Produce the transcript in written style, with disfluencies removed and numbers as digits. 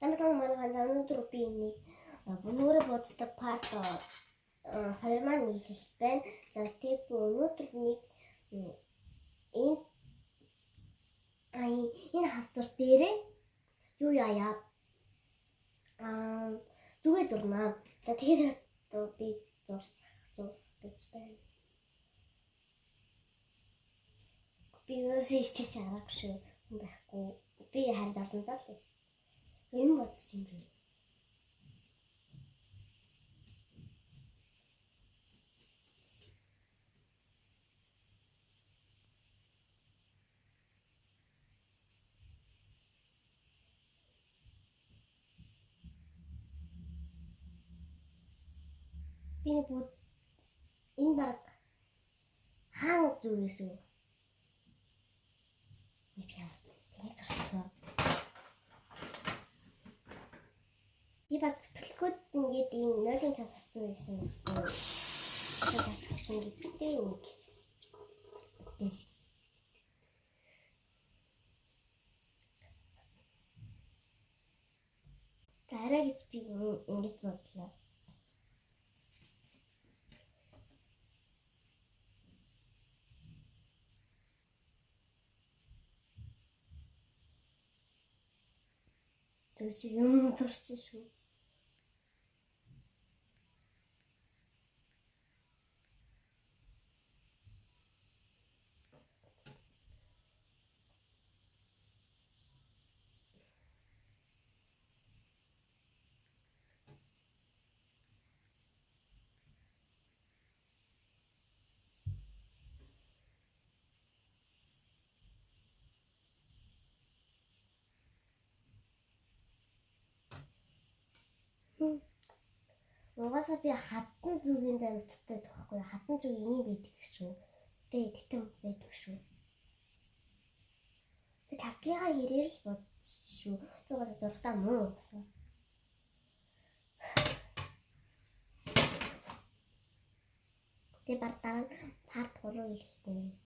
Намайг манайхан өнөөдөр би нэг өнөөрөө боддог парт 2 маань нийлэл байна. За тэгээд өнөөдөр нэг энэ хавцар дээрээ юу яая? Зүгээ зурнаа. За тэгээд би зурх гэж байна. Би өөрөөсөө арга шүү байхгүй. Би харж орсон даа л. Юм бодож юм бэ? Би нэг энэ баг хаан зүгээс үү? Би яа тэнэг зурсан. Би бас бүтэлгүүд ингээд ийм нойлын цас авсан байсан. Цас авсан гэдэгтэй нэг. Дараагаас би ингэж бодлоо. Төсөг юм турч шүү. Угаасаа би хатан зүгийн дамжтай тоххой. Хатан зүг ийм байдаг шүү. Тэ гэтэн байдаг шүү. Би тавтлынхаа ирээр л бодсон шүү. Би угаасаа зургатаа муу угаасаа. Тэ баг дараа парт 3 хэлсэн.